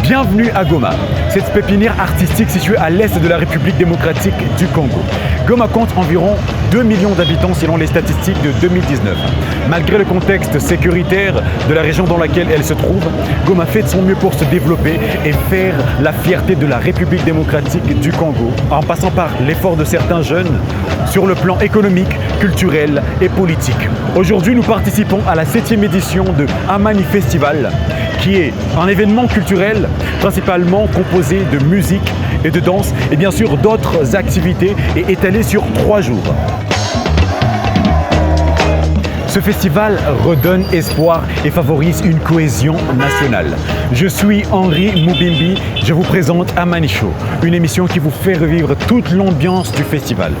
Bienvenue à Goma, cette pépinière artistique située à l'est de la République démocratique du Congo. Goma compte environ 2 millions d'habitants selon les statistiques de 2019. Malgré le contexte sécuritaire de la région dans laquelle elle se trouve, Goma fait de son mieux pour se développer et faire la fierté de la République démocratique du Congo, en passant par l'effort de certains jeunes sur le plan économique, culturel et politique. Aujourd'hui, nous participons à la 7e édition de Amani Festival, qui est un événement culturel principalement composé de musique et de danse et bien sûr d'autres activités et étalé sur 3 jours. Ce festival redonne espoir et favorise une cohésion nationale. Je suis Henri Moubimbi, je vous présente Amani Show, une émission qui vous fait revivre toute l'ambiance du festival.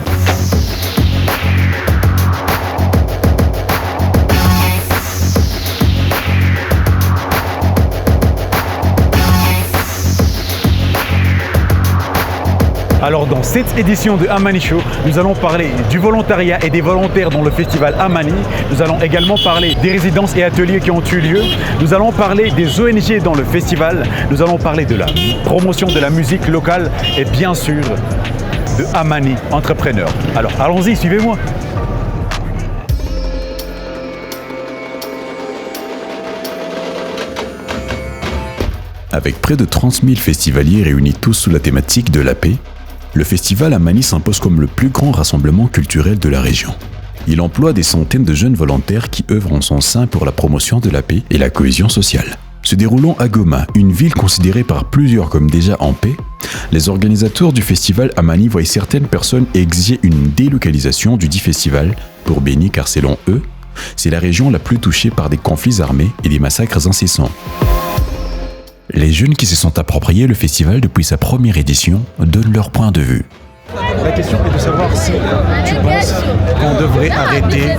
Alors dans cette édition de Amani Show, nous allons parler du volontariat et des volontaires dans le festival Amani. Nous allons également parler des résidences et ateliers qui ont eu lieu. Nous allons parler des ONG dans le festival. Nous allons parler de la promotion de la musique locale et bien sûr de Amani Entrepreneur. Alors allons-y, suivez-moi. Avec près de 30 000 festivaliers réunis tous sous la thématique de la paix, le festival Amani s'impose comme le plus grand rassemblement culturel de la région. Il emploie des centaines de jeunes volontaires qui œuvrent en son sein pour la promotion de la paix et la cohésion sociale. Se déroulant à Goma, une ville considérée par plusieurs comme déjà en paix, les organisateurs du festival Amani voient certaines personnes exiger une délocalisation du dit festival pour Béni car selon eux, c'est la région la plus touchée par des conflits armés et des massacres incessants. Les jeunes qui se sont appropriés le festival depuis sa première édition donnent leur point de vue. La question est de savoir si tu penses qu'on devrait arrêter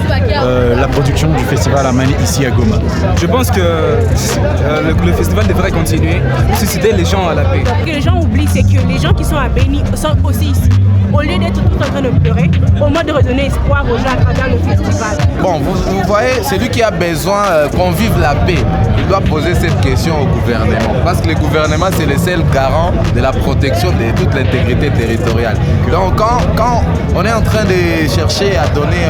la production du festival Amani ici à Goma. Je pense que le festival devrait continuer pour susciter les gens à la paix. Ce que les gens oublient, c'est que les gens qui sont à Béni sont aussi ici. Au lieu d'être tout en train de pleurer, au moins de redonner espoir aux gens à travers le festival. Bon, vous voyez, celui qui a besoin qu'on vive la paix, il doit poser cette question au gouvernement. Parce que le gouvernement, c'est le seul garant de la protection de toute l'intégrité territoriale. Donc, quand on est en train de chercher à donner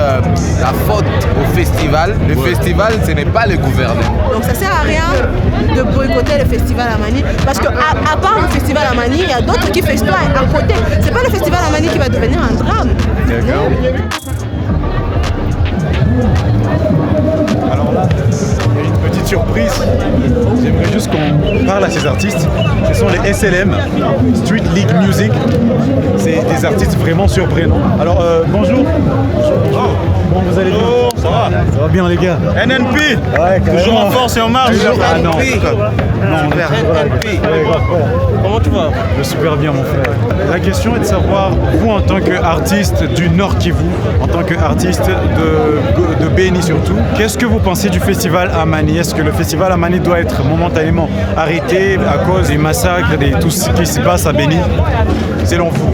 la faute au festival, le festival, ce n'est pas le gouvernement. Donc, ça ne sert à rien de boycotter le festival Amani. Parce qu'à part le festival Amani, il y a d'autres qui festent à côté. Ce n'est pas le festival Amani qui va devenir un drame. D'accord. Alors là, il y a une petite surprise. J'aimerais juste qu'on parle à ces artistes. Ce sont les SLM, Street League Music. C'est des artistes vraiment surprenants. Alors bonjour. Bonjour. Comment vous allez bien? Ça va? Ça va bien les gars? NNP. Ouais, toujours en force et en marche. Ah non. Super. NNP. Comment tu vas? Je vais super bien mon frère. La question est de savoir, vous en tant qu'artiste du Nord Kivu, en tant qu'artiste de Béni surtout, qu'est-ce que vous pensez du festival Amani? Est-ce que le festival Amani doit être momentanément arrêté à cause des massacres et de tout ce qui se passe à Béni? Selon vous?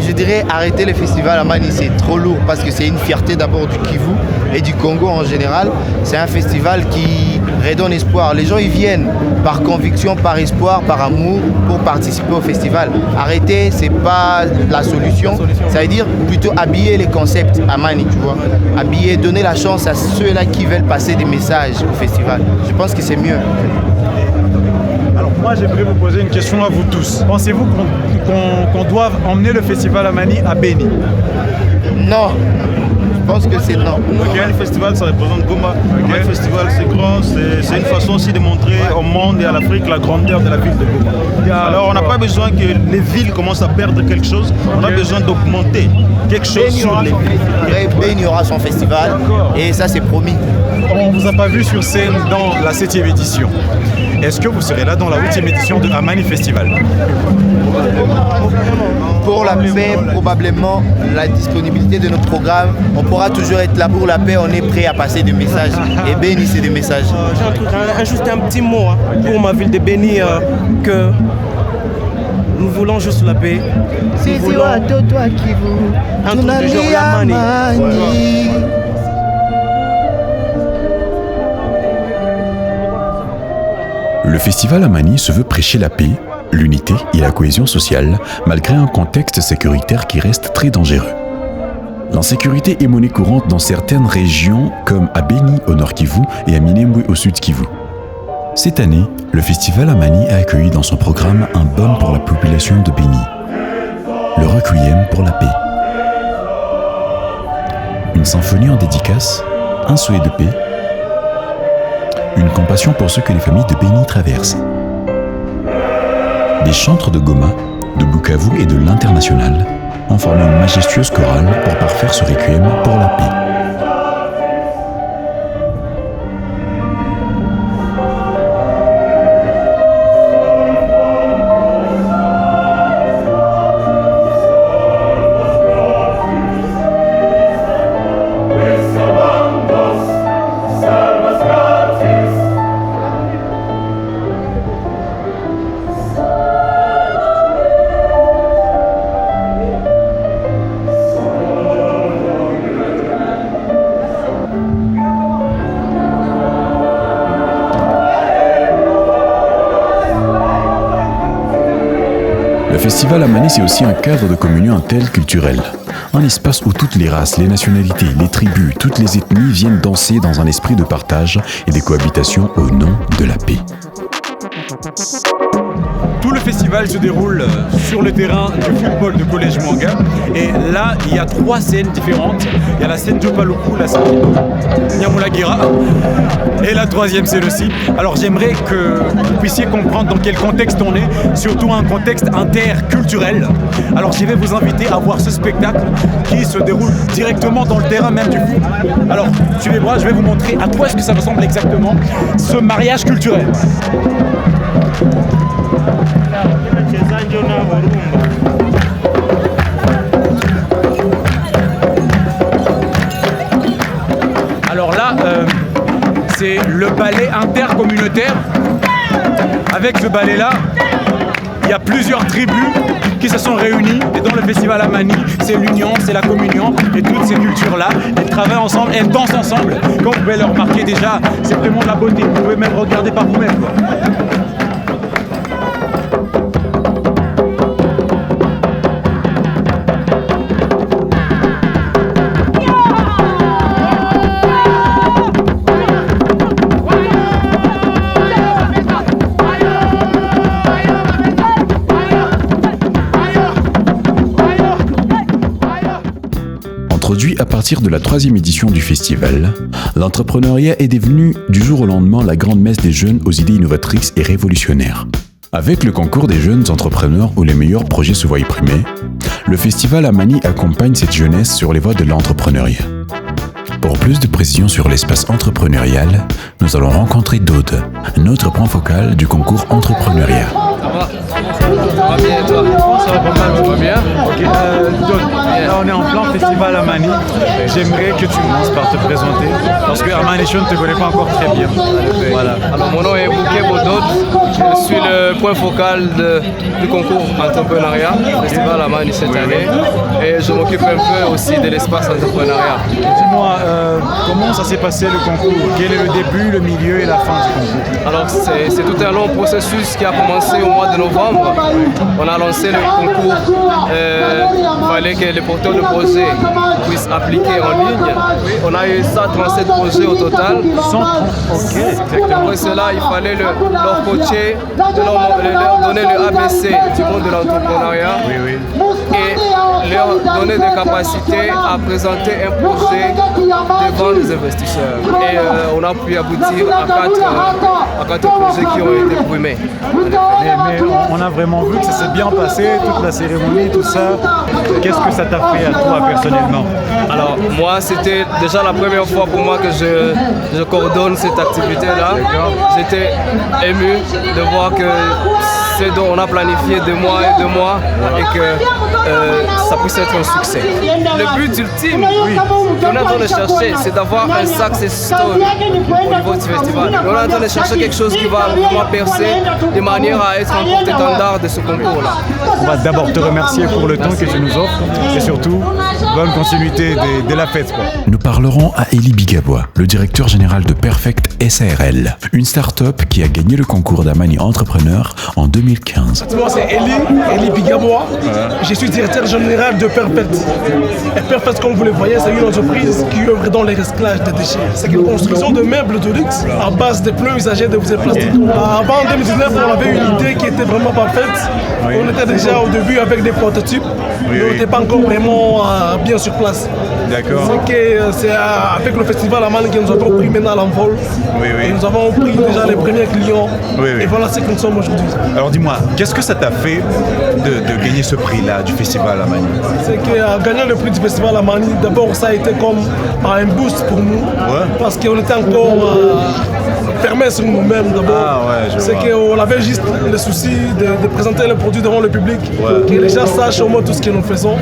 Je dirais arrêter le festival Amani, c'est trop lourd parce que c'est une fierté d'abord du Kivu et du Congo en général. C'est un festival qui redonne espoir. Les gens y viennent par conviction, par espoir, par amour pour participer au festival. Arrêter, c'est pas la solution. Ça veut dire plutôt habiller les concepts Amani, tu vois. Habiller, donner la chance à ceux-là qui veulent passer des messages au festival. Je pense que c'est mieux. Alors moi j'aimerais vous poser une question à vous tous. Pensez-vous qu'on doive emmener le festival Amani à Béni? Non. Je pense que c'est non. Le festival, ça représente Goma. Le festival, c'est grand. C'est une façon aussi de montrer au monde et à l'Afrique la grandeur de la ville de Goma. Alors, on n'a pas besoin que les villes commencent à perdre quelque chose. On a besoin d'augmenter quelque chose sur les villes. Béni aura son festival et ça, c'est promis. On ne vous a pas vu sur scène dans la 7e édition. Est-ce que vous serez là dans la 8e édition de Amani Festival? Pour la paix, probablement, la disponibilité de notre programme, on pourra toujours être là pour la paix, on est prêt à passer des messages. Et Béni, c'est des messages. J'ai un truc, juste un petit mot pour ma ville de Béni, que nous voulons juste la paix. C'est toi qui vous. Un truc de genre la manie. Le festival Amani se veut prêcher la paix, l'unité et la cohésion sociale, malgré un contexte sécuritaire qui reste très dangereux. L'insécurité est monnaie courante dans certaines régions, comme à Beni au nord Kivu et à Minembwe au sud Kivu. Cette année, le festival Amani a accueilli dans son programme un baume pour la population de Beni, le Requiem pour la paix. Une symphonie en dédicace, un souhait de paix, une compassion pour ceux que les familles de Beni traversent. Des chantres de Goma, de Bukavu et de l'international ont formé une majestueuse chorale pour parfaire ce requiem pour la paix. Le festival Amani, c'est aussi un cadre de communion interculturelle. Un espace où toutes les races, les nationalités, les tribus, toutes les ethnies viennent danser dans un esprit de partage et de cohabitation au nom de la paix. Tout le festival se déroule sur le terrain du football de Collège Mwanga. Et là, il y a 3 scènes différentes. Il y a la scène Jopaluku, la scène Nyamulagira. Et la 3e, c'est le CIP. Alors j'aimerais que vous puissiez comprendre dans quel contexte on est, surtout un contexte interculturel. Alors je vais vous inviter à voir ce spectacle qui se déroule directement dans le terrain même du foot. Alors suivez-moi, je vais vous montrer à quoi est-ce que ça ressemble exactement, ce mariage culturel. Alors là, c'est le ballet intercommunautaire. Avec ce ballet-là, il y a plusieurs tribus qui se sont réunies. Et dans le festival Amani, c'est l'union, c'est la communion. Et toutes ces cultures-là, elles travaillent ensemble, elles dansent ensemble. Comme vous pouvez le remarquer déjà, c'est vraiment de la beauté. Vous pouvez même regarder par vous-même, quoi. Introduit à partir de la 3e édition du festival, l'entrepreneuriat est devenu du jour au lendemain la grande messe des jeunes aux idées innovatrices et révolutionnaires. Avec le concours des jeunes entrepreneurs où les meilleurs projets se voient primés, le festival Amani accompagne cette jeunesse sur les voies de l'entrepreneuriat. Pour plus de précisions sur l'espace entrepreneurial, nous allons rencontrer Dode, notre point focal du concours entrepreneuriat. Ça va bien et toi? Ça va pas mal, ça va bien? Ok, Dode, là on est en plein festival Amani. J'aimerais que tu commences par te présenter, parce que Amani Show ne te connaît pas encore très bien. Voilà. Alors mon nom est Bouquet Bodot, je suis le point focal du concours entrepreneuriat, festival Amani cette année, et je m'occupe un peu aussi de l'espace entrepreneuriat. Dis-moi, comment ça s'est passé le concours? Quel est le début, le milieu et la fin du concours? Alors c'est tout un long processus qui a commencé au mois de novembre. On a lancé le concours, il fallait que les porteurs de projets puissent appliquer en ligne. On a eu 137 projets au total. 130, ok, exactement. Après cela, il fallait leur coacher, leur donner le ABC du monde de l'entrepreneuriat. Oui, oui. Et leur donner des capacités à présenter un projet devant les investisseurs. Et on a pu aboutir à 4 projets qui ont été primés. Mais on a vraiment vu que ça s'est bien passé, toute la cérémonie, tout ça. Qu'est-ce que ça t'a fait à toi personnellement? Alors moi, c'était déjà la première fois pour moi que je coordonne cette activité-là. J'étais ému de voir que c'est dont on a planifié 2 mois et que ça puisse être un succès. Le but ultime qu'on est en train de chercher, c'est d'avoir un success story au niveau du festival. On est en train de chercher quelque chose qui va vraiment percer de manière à être un porte-étendard de ce concours-là. On va d'abord te remercier pour le temps que tu nous offres et surtout, bonne continuité de la fête. Nous parlerons à Eli Bigabois, le directeur général de Perfect SARL, une start-up qui a gagné le concours d'Amani Entrepreneur en 2015. Moi, c'est Eli Bigabois. Je suis directeur général de Perfect. Et Perfect, comme vous le voyez, c'est une entreprise qui œuvre dans les recyclages de déchets. C'est une construction de meubles de luxe à base de pneus usagés de bouteilles plastiques. Avant 2019, on avait une idée qui était vraiment parfaite. On était déjà au début avec des prototypes, mais on n'était pas encore vraiment bien sur place. D'accord. C'est avec le festival Amani que nous avons pris maintenant l'envol. Et nous avons pris déjà les premiers clients. Et voilà ce que nous sommes aujourd'hui. Alors dis-moi, qu'est-ce que ça t'a fait de gagner ce prix-là du festival Amani? C'est que gagner le prix du festival Amani, d'abord ça a été comme un boost pour nous. Parce qu'on était encore fermés sur nous-mêmes d'abord. C'est qu'on avait juste le souci de présenter le produit devant le public, que les gens sachent au moins tout ce que nous faisons.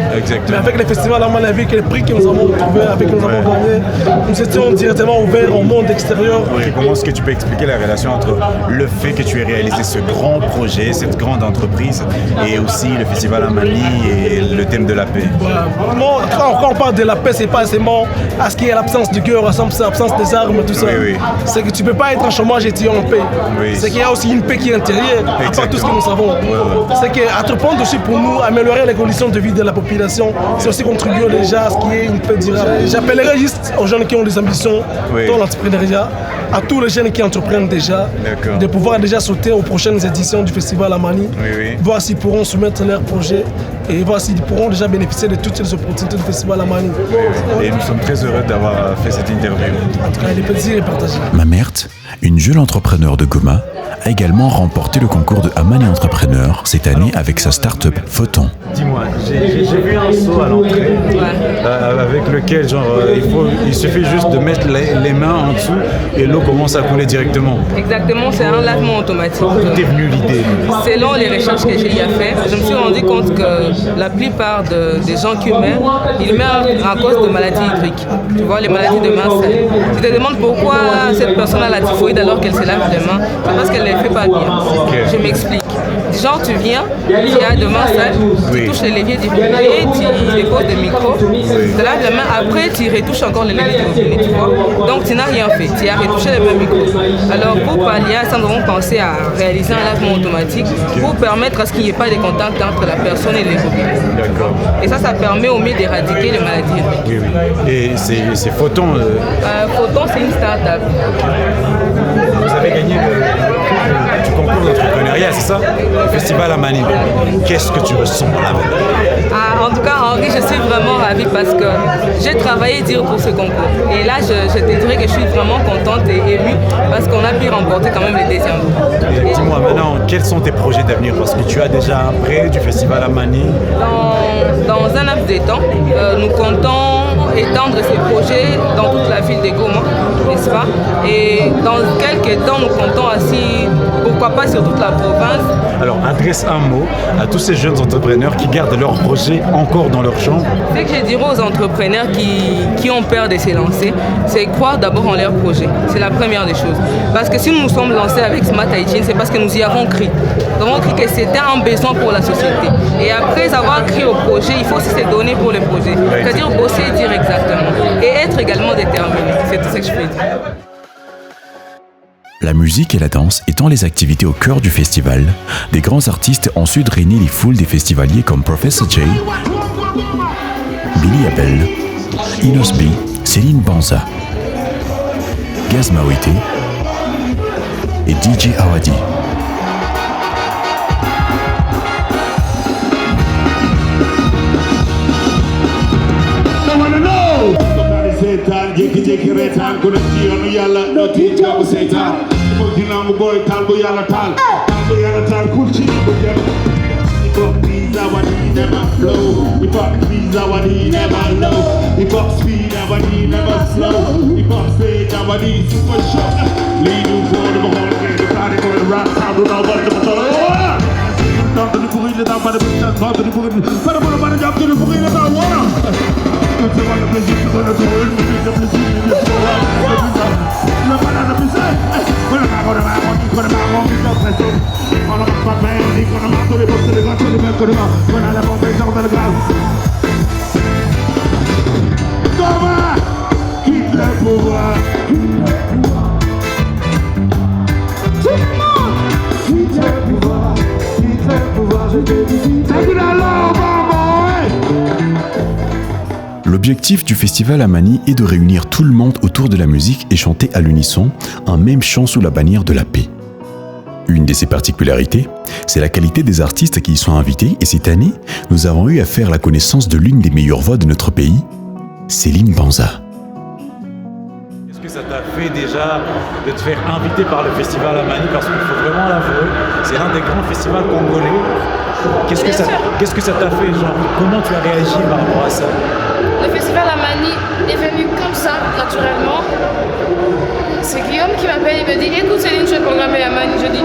Mais avec le festival Amani, avec les prix que nous avons trouvés, avec que nous avons gagné, nous étions directement ouverts au monde extérieur. Comment est-ce que tu peux expliquer la relation entre le fait que tu aies réalisé ce grand projet, cette grande entreprise, et aussi le festival Amani et le thème de la paix? Quand on parle de la paix, c'est pas seulement à ce qu'il y ait l'absence du cœur, l'absence des armes, tout ça. C'est que tu peux pas être en chômage et tu es en paix. C'est qu'il y a aussi une paix qui est intérieure, à part tout ce que nous savons. C'est qu'entreprendre aussi pour nous, améliorer les conditions de vie de la population, c'est aussi contribuer déjà à ce qu'il y ait une paix durable. J'appellerais juste aux jeunes qui ont des ambitions dans l'entrepreneuriat, à tous les jeunes qui entreprennent déjà, de pouvoir déjà sauter aux prochaines éditions du festival Amani, voir s'ils pourront soumettre leurs projets et voir s'ils pourront déjà bénéficier de toutes les opportunités du festival Amani. Et nous sommes très heureux d'avoir fait cette interview. En tout cas, le plaisir est partagé. Mamert, une jeune entrepreneur de Goma, a également remporté le concours de Amani Entrepreneur cette année avec sa start-up Photon. Dis-moi, j'ai vu un seau à l'entrée avec lequel il suffit juste de mettre les mains en dessous et l'eau commence à couler directement. Exactement, c'est un lavement automatique. D'où t'es venue l'idée? Selon les recherches que j'ai fait, je me suis rendu compte que la plupart des gens qui meurent, ils meurent à cause de maladies hydriques. Tu vois, les maladies de mains sales. Tu te demandes pourquoi cette personne a la typhoïde alors qu'elle se lave les mains. C'est parce qu'elle ne les fait pas bien. Je m'explique. Genre, tu viens, tu as de mains sales, tu touches les leviers du robinet, tu déposes des micros, tu te laves les mains, après tu retouches encore les leviers du robinet, tu vois. Donc tu n'as rien fait, tu as retouché les mêmes micros. Alors pour pallier à ça, nous avons pensé à réaliser un lavement automatique pour permettre à ce qu'il n'y ait pas de contact entre la personne et les robinets. D'accord. Et ça permet au mieux d'éradiquer les maladies hydriques. Et c'est Photon Photon, c'est une start-up. Vous avez gagné du concours d'entrepreneuriat, c'est ça? Le festival Amani. Qu'est-ce que tu ressens là-bas? En tout cas, Henri, je suis vraiment ravie parce que j'ai travaillé dur pour ce concours. Et là, je te dirais que je suis vraiment contente et émue parce qu'on a pu remporter quand même le deuxième. Dis-moi maintenant, quels sont tes projets d'avenir? Parce que tu as déjà un prêt du festival Amani. Dans un laps de temps, nous comptons étendre ces projets dans toute la ville de Goma, n'est-ce pas? Et dans quelques temps, nous comptons aussi, pourquoi pas sur toute la province. Alors, adresse un mot à tous ces jeunes entrepreneurs qui gardent leurs projets encore dans leur chambre. Ce que je dirais aux entrepreneurs qui ont peur de se lancer, c'est croire d'abord en leurs projets. C'est la première des choses. Parce que si nous nous sommes lancés avec Smart Hygiene, c'est parce que nous y avons cru. Nous avons cru que c'était un besoin pour la société. Et après avoir cru au projet, il faut aussi se donner pour le projet. C'est-à-dire bosser et dire exactement. Et être également déterminé. C'est tout ce que je peux dire. La musique et la danse étant les activités au cœur du festival, des grands artistes ont su drainer les foules des festivaliers comme Professor J, Billy Abel, Inos B, Céline Banza, Gaz Mawete et DJ Awadi. Satan, jékki-jékki reetaan ku nekk ci yoonu yàlla doo tiit jaamu seytaan mo dinaamu booy taal bu yàlla taal kul ci bu jëm hip hop visa what he never flow hip hop visa what he never low hip hop speed what he never slow hip hop stage what he super show lii du foo dama xool kay du taari koy rap sound du naw bari dama tolo ndax dañu bëgg L'objectif du festival Amani est de réunir tout le monde autour de la musique et chanter à l'unisson un même chant sous la bannière de la paix. Une de ses particularités, c'est la qualité des artistes qui y sont invités et cette année, nous avons eu à faire la connaissance de l'une des meilleures voix de notre pays, Céline Banza. Est-ce que ça t'a fait déjà de te faire inviter par le festival Amani? Parce qu'il faut vraiment l'avouer, c'est l'un des grands festivals congolais. Qu'est-ce que ça t'a fait, genre, comment tu as réagi par rapport à ça? Le festival Amani est venu comme ça, naturellement. C'est Guillaume qui m'appelle, il me dit écoute Céline, je vais programmer Amani. Je dis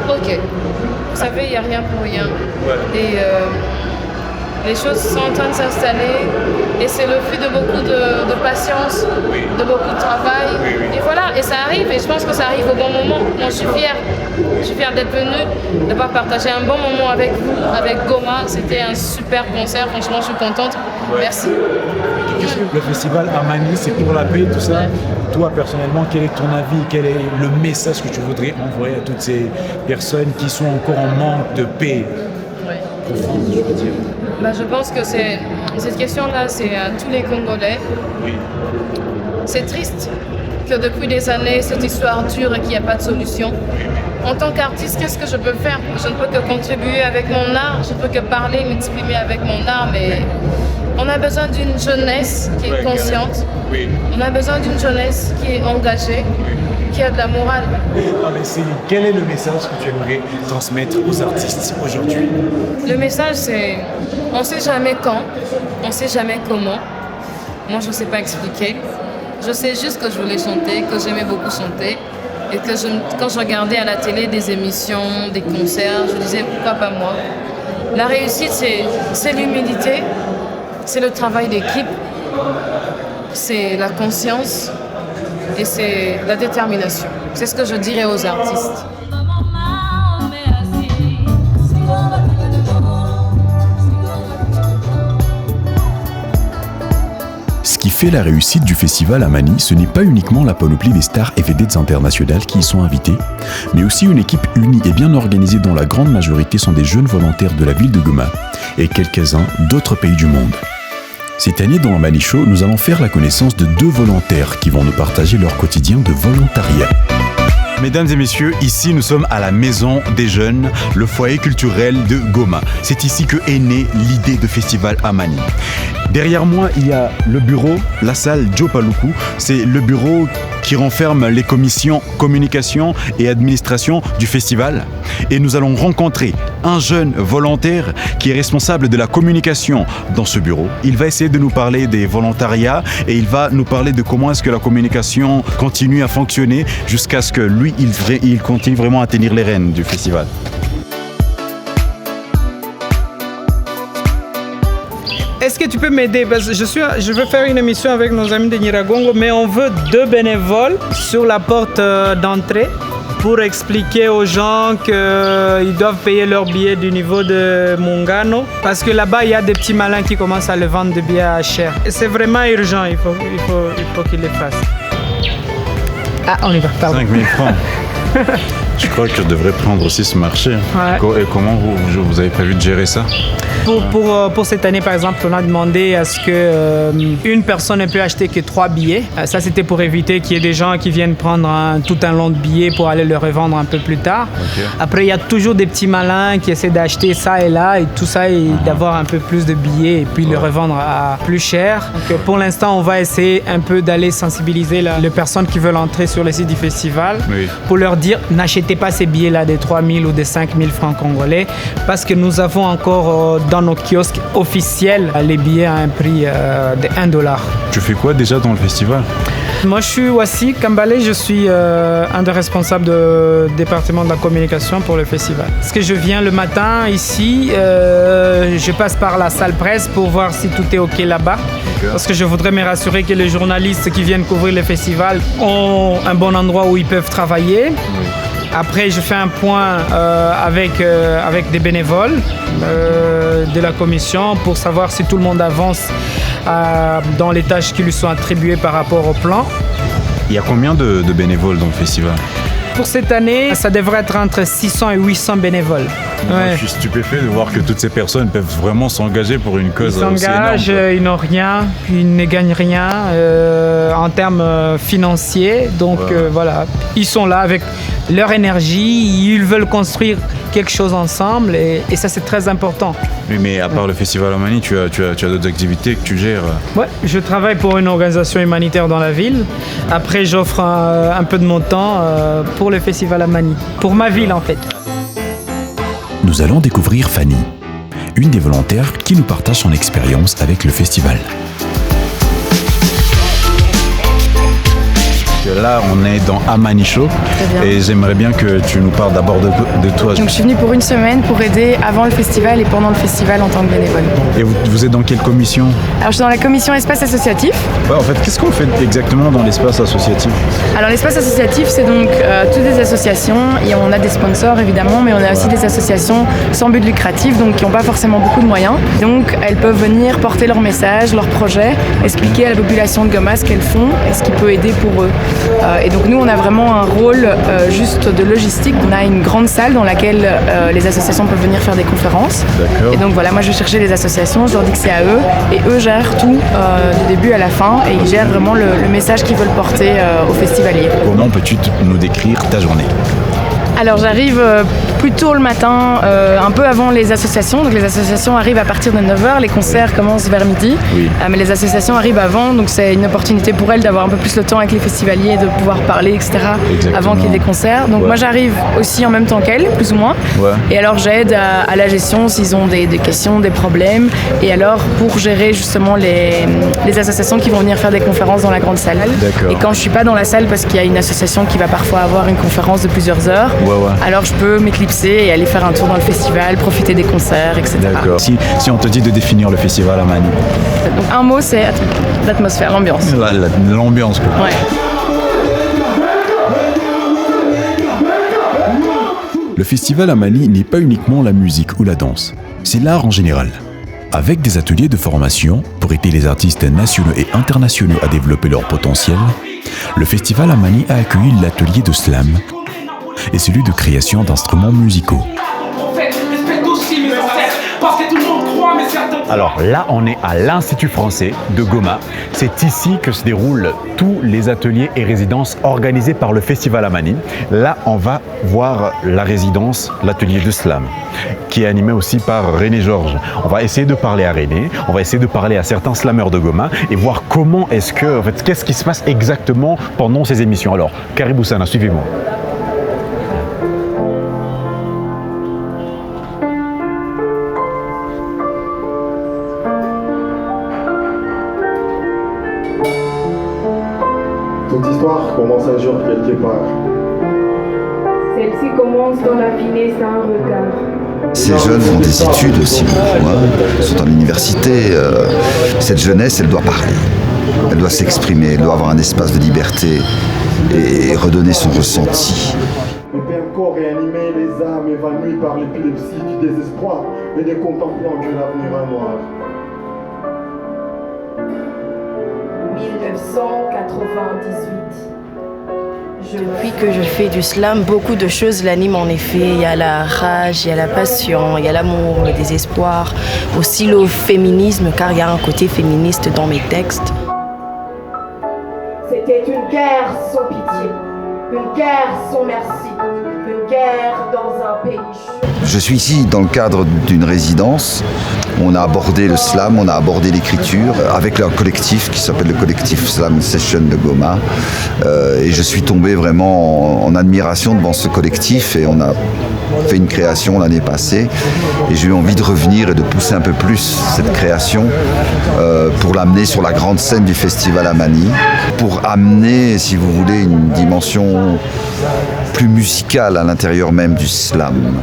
ok. Vous savez, il n'y a rien pour rien. Ouais. Et les choses sont en train de s'installer et c'est le fruit de beaucoup de patience, de beaucoup de travail. Et voilà, et ça arrive et je pense que ça arrive au bon moment. Moi, je suis fière. Je suis fière d'être venue, de pouvoir partager un bon moment avec vous, avec Goma. C'était un super concert, franchement, je suis contente. Ouais. Merci. Qu'est-ce que le festival Amani, c'est pour la paix, tout ça? Toi, personnellement, quel est ton avis? Quel est le message que tu voudrais envoyer à toutes ces personnes qui sont encore en manque de paix profonde, je veux dire? Je pense que cette question-là, c'est à tous les Congolais. Oui. C'est triste que depuis des années, cette histoire dure et qu'il n'y a pas de solution. En tant qu'artiste, qu'est-ce que je peux faire? Je ne peux que contribuer avec mon art, je ne peux que parler, m'exprimer avec mon art, mais on a besoin d'une jeunesse qui est consciente. Oui. On a besoin d'une jeunesse qui est engagée, qui a de la morale. Mais Céline, quel est le message que tu aimerais transmettre aux artistes aujourd'hui? Le message, c'est on ne sait jamais quand, on ne sait jamais comment. Moi, je ne sais pas expliquer. Je sais juste que je voulais chanter, que j'aimais beaucoup chanter. Et que quand je regardais à la télé des émissions, des concerts, je disais pourquoi pas moi. La réussite, c'est l'humilité, c'est le travail d'équipe, c'est la conscience et c'est la détermination. C'est ce que je dirais aux artistes. Ce qui fait la réussite du festival Amani, ce n'est pas uniquement la panoplie des stars et vedettes internationales qui y sont invitées, mais aussi une équipe unie et bien organisée dont la grande majorité sont des jeunes volontaires de la ville de Goma et quelques-uns d'autres pays du monde. Cette année, dans Amani Show, nous allons faire la connaissance de 2 volontaires qui vont nous partager leur quotidien de volontariat. Mesdames et messieurs, ici nous sommes à la Maison des Jeunes, le foyer culturel de Goma. C'est ici que est née l'idée de Festival Amani. Derrière moi, il y a le bureau, la salle Joe Paluku. C'est le bureau qui renferme les commissions communication et administration du festival. Et nous allons rencontrer un jeune volontaire qui est responsable de la communication dans ce bureau. Il va essayer de nous parler des volontariats et il va nous parler de comment est-ce que la communication continue à fonctionner jusqu'à ce que lui, il continue vraiment à tenir les rênes du festival. Est-ce que tu peux m'aider? Parce que je veux faire une émission avec nos amis de Nyiragongo, mais on veut 2 bénévoles sur la porte d'entrée pour expliquer aux gens qu'ils doivent payer leur billet du niveau de Mungano. Parce que là-bas, il y a des petits malins qui commencent à le vendre des billets à cher. C'est vraiment urgent, il faut qu'ils le fassent. Ah, on y va, pardon. 5 000 francs. Je crois que je devrais prendre aussi ce marché. Ouais. Et comment vous avez prévu de gérer ça? Pour cette année, par exemple, on a demandé à ce qu'une personne ne peut acheter que 3 billets. Ça, c'était pour éviter qu'il y ait des gens qui viennent prendre tout un lot de billets pour aller le revendre un peu plus tard. Okay. Après, il y a toujours des petits malins qui essaient d'acheter ça et là et tout ça et d'avoir un peu plus de billets et puis le revendre à plus cher. Donc, pour l'instant, on va essayer un peu d'aller sensibiliser les personnes qui veulent entrer sur le site du festival pour leur dire n'achetez pas ces billets-là des 3 000 ou des 5 000 francs congolais parce que nous avons encore dans nos kiosques officiels les billets à un prix de $1. Tu fais quoi déjà dans le festival? Moi, je suis Wassi Kambale, je suis un des responsables du département de la communication pour le festival. Parce que je viens le matin ici, je passe par la salle presse pour voir si tout est OK là-bas. Parce que je voudrais me rassurer que les journalistes qui viennent couvrir le festival ont un bon endroit où ils peuvent travailler. Après, je fais un point avec des bénévoles de la commission pour savoir si tout le monde avance dans les tâches qui lui sont attribuées par rapport au plan. Il y a combien de bénévoles dans le festival? Pour cette année, ça devrait être entre 600 et 800 bénévoles. Ouais. Je suis stupéfait de voir que toutes ces personnes peuvent vraiment s'engager pour une cause aussi énorme. Ils s'engagent, ils n'ont rien, ils ne gagnent rien en termes financiers. Donc voilà, ils sont là avec leur énergie, ils veulent construire quelque chose ensemble et ça c'est très important. Oui, mais à part le Festival Amani, tu as d'autres activités que tu gères? Ouais, je travaille pour une organisation humanitaire dans la ville. Après, j'offre un peu de mon temps pour le Festival Amani, pour ma ville en fait. Nous allons découvrir Fanny, une des volontaires qui nous partage son expérience avec le festival. Là, on est dans Amani Show et j'aimerais bien que tu nous parles d'abord de toi. Donc, je suis venue pour une semaine pour aider avant le festival et pendant le festival en tant que bénévole. Et vous êtes dans quelle commission? Alors, je suis dans la commission espace associatif. Ouais, en fait, qu'est-ce qu'on fait exactement dans l'espace associatif? Alors, l'espace associatif, c'est donc toutes des associations et on a des sponsors évidemment, mais on a aussi des associations sans but lucratif, donc qui n'ont pas forcément beaucoup de moyens. Donc, elles peuvent venir porter leur message, leur projet, expliquer à la population de Goma ce qu'elles font et ce qui peut aider pour eux. Et donc nous on a vraiment un rôle juste de logistique. On a une grande salle dans laquelle les associations peuvent venir faire des conférences. Et donc voilà, moi je vais chercher les associations, je leur dis que c'est à eux et eux gèrent tout du début à la fin et ils gèrent vraiment le message qu'ils veulent porter aux festivaliers. Comment peux-tu nous décrire ta journée? Alors j'arrive plus tôt le matin, un peu avant les associations. Donc les associations arrivent à partir de 9h, les concerts commencent vers midi. Oui. Mais les associations arrivent avant, donc c'est une opportunité pour elles d'avoir un peu plus le temps avec les festivaliers, de pouvoir parler, etc. Exactement. Avant qu'il y ait des concerts. Donc moi j'arrive aussi en même temps qu'elles, plus ou moins. Ouais. Et alors j'aide à la gestion s'ils ont des questions, des problèmes. Et alors pour gérer justement les associations qui vont venir faire des conférences dans la grande salle. D'accord. Et quand je suis pas dans la salle parce qu'il y a une association qui va parfois avoir une conférence de plusieurs heures, alors je peux m'éclipser et aller faire un tour dans le festival, profiter des concerts, etc. D'accord. Si on te dit de définir le festival Amani? Donc un mot, c'est l'atmosphère, l'ambiance. L'ambiance, quoi. Ouais. Le festival Amani n'est pas uniquement la musique ou la danse, c'est l'art en général. Avec des ateliers de formation pour aider les artistes nationaux et internationaux à développer leur potentiel, le festival Amani a accueilli l'atelier de slam et celui de création d'instruments musicaux. Alors là, on est à l'Institut français de Goma. C'est ici que se déroulent tous les ateliers et résidences organisés par le Festival Amani. Là, on va voir la résidence, l'atelier de slam, qui est animé aussi par René Georges. On va essayer de parler à René, on va essayer de parler à certains slammeurs de Goma et voir comment est-ce que, en fait, qu'est-ce qui se passe exactement pendant ces émissions. Alors, Karibou Sana, suivez-moi. Toute histoire commence un jour quelque part. Celle-ci commence dans la finesse d'un regard. Ces jeunes font des études aussi, sont en université. Cette jeunesse, elle doit parler, elle doit s'exprimer, elle doit avoir un espace de liberté et redonner son ressenti. Le Père encore réanimer les âmes évanouies par l'épilepsie du désespoir et des contemplant de l'avenir noir. 1998. Depuis que je fais du slam, beaucoup de choses l'animent en effet. Il y a la rage, il y a la passion, il y a l'amour, le désespoir, aussi le féminisme, car il y a un côté féministe dans mes textes. C'était une guerre sans pitié, une guerre sans merci, une guerre dans un pays. Je suis ici dans le cadre d'une résidence. On a abordé le slam, on a abordé l'écriture avec un collectif qui s'appelle le collectif Slam Session de Goma. Et je suis tombé vraiment en admiration devant ce collectif et on a fait une création l'année passée et j'ai eu envie de revenir et de pousser un peu plus cette création pour l'amener sur la grande scène du festival Amani, pour amener, si vous voulez, une dimension plus musicale à l'intérieur même du slam.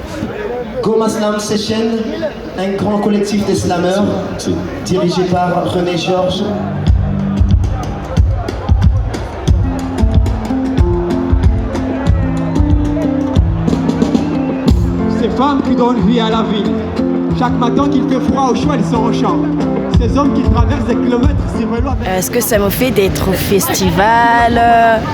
Goma Slam Session, un grand collectif de slammeurs dirigé par René Georges. Ces femmes qui donnent vie à la ville. Chaque matin qu'il fait froid au chaud, elles sont au champ. Ces hommes qui traversent des kilomètres sur vélo. Ce que ça me fait d'être au festival,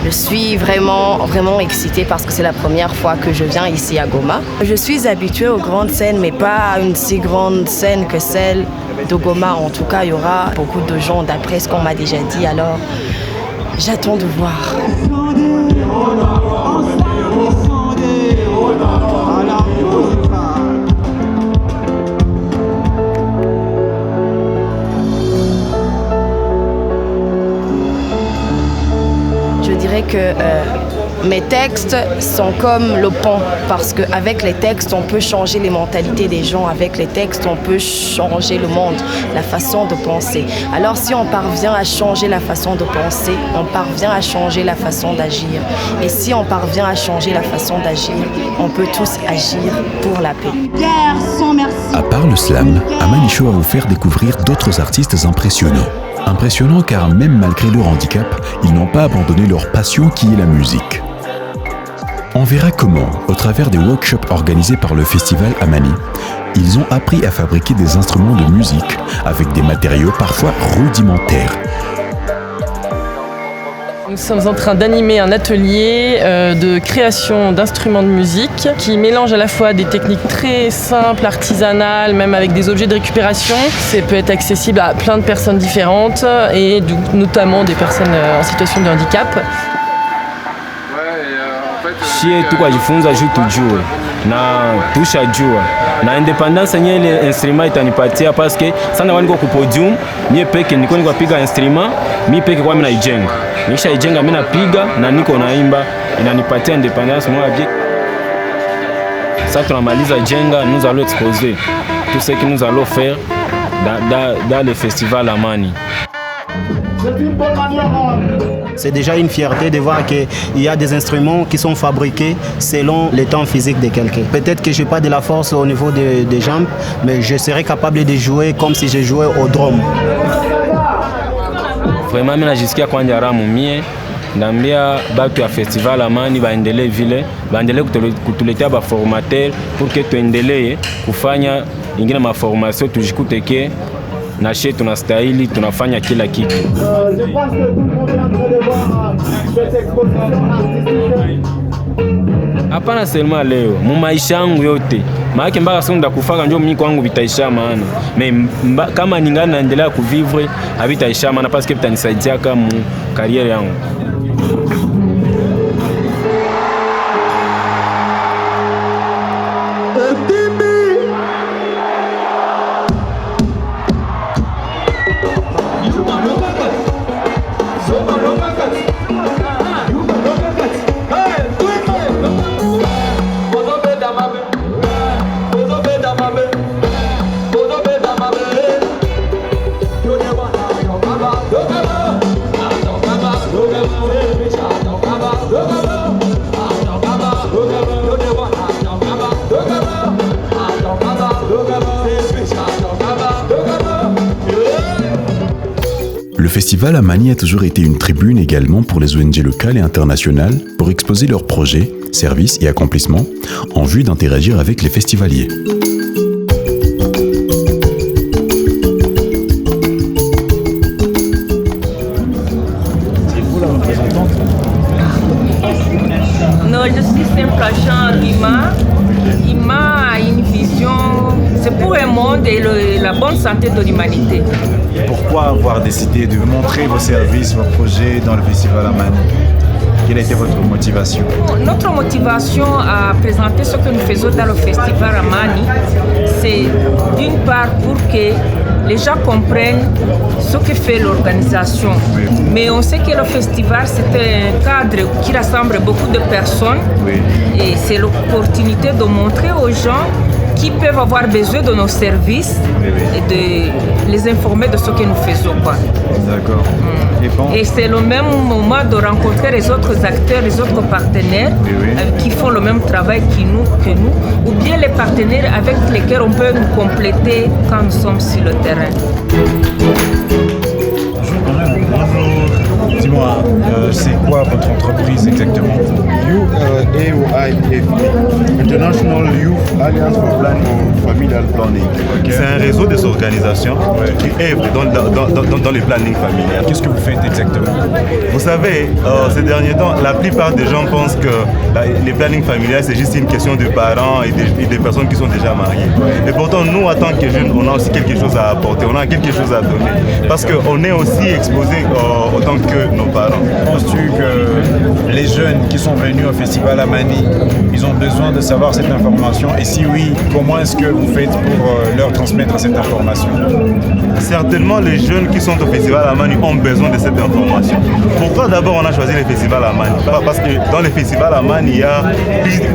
je suis vraiment excitée parce que c'est la première fois que je viens ici à Goma. Je suis habituée aux grandes scènes, mais pas à une si grande scène que celle de Goma. En tout cas, il y aura beaucoup de gens d'après ce qu'on m'a déjà dit, alors j'attends de voir. Je dirais que mes textes sont comme le pont, parce qu'avec les textes, on peut changer les mentalités des gens. Avec les textes, on peut changer le monde, la façon de penser. Alors si on parvient à changer la façon de penser, on parvient à changer la façon d'agir. Et si on parvient à changer la façon d'agir, on peut tous agir pour la paix. À part le slam, Amani Show va vous faire découvrir d'autres artistes impressionnants. Impressionnant car même malgré leur handicap, ils n'ont pas abandonné leur passion qui est la musique. On verra comment, au travers des workshops organisés par le festival Amani, ils ont appris à fabriquer des instruments de musique avec des matériaux parfois rudimentaires. Nous sommes en train d'animer un atelier de création d'instruments de musique qui mélange à la fois des techniques très simples, artisanales, même avec des objets de récupération. Ça peut être accessible à plein de personnes différentes et notamment des personnes en situation de handicap. Shie tukajifunza juu tujue na tushajua na independence yenye ile instrument itanipatia paske sana waniko ku podium mie peke niko piga instrument mie peke kwa mimi naijenga nikisha ijenga mimi napiga na niko naimba inanipatia independence moi bien. Ça tunamaliza jenga, nous allons exposer tout ce que nous allons faire dans le festival Amani. C'est déjà une fierté de voir qu'il y a des instruments qui sont fabriqués selon le temps physique de quelqu'un. Peut-être que je n'ai pas de la force au niveau des jambes, mais je serai capable de jouer comme si je jouais au drum. Vraiment, mimi najisikia kwanja ramu mie ndambia batu ya festival Amani baendelee vile baendelee kutuletea ba formateur pour que tuendelee kufanya ingine ma formation tujikute ke na she tunastahili tunafanya kila kitu. Hapana seulement leo, mu maisha yangu yote. Maana mpaka sasa ndakufaka njoo mimi kwangu vitaisha maana. Kama ningana naendelea kuvivre havitaisha maana parce que vitanisaidia kama carrière yangu. Le festival Amani a toujours été une tribune également pour les ONG locales et internationales pour exposer leurs projets, services et accomplissements en vue d'interagir avec les festivaliers. Non, je suis simple agent Rima. Rima a une vision, c'est pour un monde et la bonne santé de l'humanité. Pourquoi avoir décidé de montrer vos services, vos projets dans le festival Amani? Quelle a été votre motivation? Notre motivation à présenter ce que nous faisons dans le festival Amani, c'est d'une part pour que les gens comprennent ce que fait l'organisation. Mais on sait que le festival, c'est un cadre qui rassemble beaucoup de personnes. Et c'est l'opportunité de montrer aux gens qui peuvent avoir besoin de nos services et de les informer de ce que nous faisons. D'accord. Et c'est le même moment de rencontrer les autres acteurs, les autres partenaires qui font le même travail que nous, ou bien les partenaires avec lesquels on peut nous compléter quand nous sommes sur le terrain. Dis-moi, c'est quoi votre entreprise exactement? AOIFP, International Youth Alliance for Familial Planning. C'est un réseau des organisations qui œuvrent dans les plannings familiales. Qu'est-ce que vous faites exactement? Vous savez, ces derniers temps, la plupart des gens pensent que les plannings familiales, c'est juste une question de parents et des personnes qui sont déjà mariées. Et pourtant, nous, en tant que jeunes, on a aussi quelque chose à apporter, on a quelque chose à donner. Parce qu'on est aussi exposés autant que nos parents. Penses-tu que les jeunes qui sont venus au festival Amani, ils ont besoin de savoir cette information? Et si oui, comment est-ce que vous faites pour leur transmettre cette information? Certainement, les jeunes qui sont au festival Amani ont besoin de cette information. Pourquoi d'abord on a choisi le festival Amani? Parce que dans le festival Amani, il y a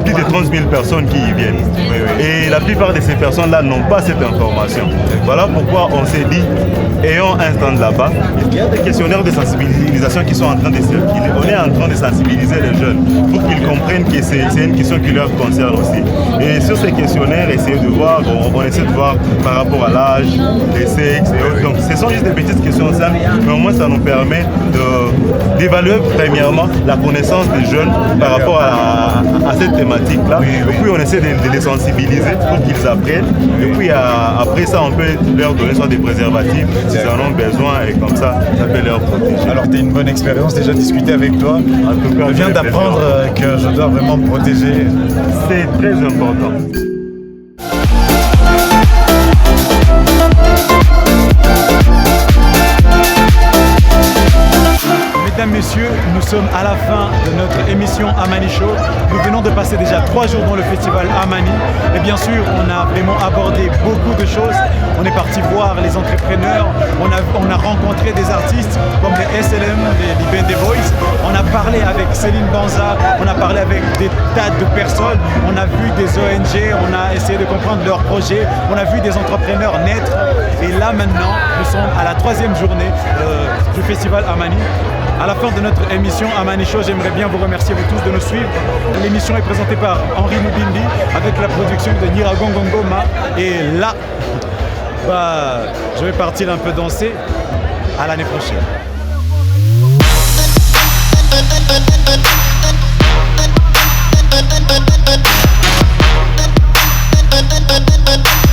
plus de 30 000 personnes qui y viennent. Et la plupart de ces personnes-là n'ont pas cette information. Voilà pourquoi on s'est dit, ayons un stand là-bas. Il y a des questionnaires de sensibilisation qui sont en train de circuler. On est en train de sensibiliser les jeunes pour qu'ils comprennent que c'est une question qui leur concerne aussi. Et sur ces questionnaires, on essaie de voir par rapport à l'âge, les sexes et autres. Donc ce sont juste des petites questions simples, mais au moins ça nous permet d'évaluer premièrement la connaissance des jeunes par rapport à cette thématique-là. Et puis on essaie de les sensibiliser pour qu'ils apprennent. Et puis après ça, on peut leur donner soit des préservatifs s'ils en ont besoin, et comme ça peut leur protéger. Alors tu as une bonne expérience, déjà discuté avec toi. En tout cas, je viens d'apprendre que je dois vraiment me protéger. C'est très important. Mesdames, Messieurs, nous sommes à la fin de notre émission Amani Show. Nous venons de passer déjà 3 jours dans le festival Amani. Et bien sûr, on a vraiment abordé beaucoup de choses. On est parti voir les entrepreneurs. On a rencontré des artistes comme les SLM, les Libende Boys. On a parlé avec Céline Banza. On a parlé avec des tas de personnes. On a vu des ONG. On a essayé de comprendre leurs projets. On a vu des entrepreneurs naître. Et là maintenant, nous sommes à la 3e journée du festival Amani. À la fin de notre émission Amani Show, j'aimerais bien vous remercier vous tous de nous suivre. L'émission est présentée par Henri Mubindi avec la production de Niragongo Ngoma. Et là, je vais partir un peu danser. À l'année prochaine. Thank you.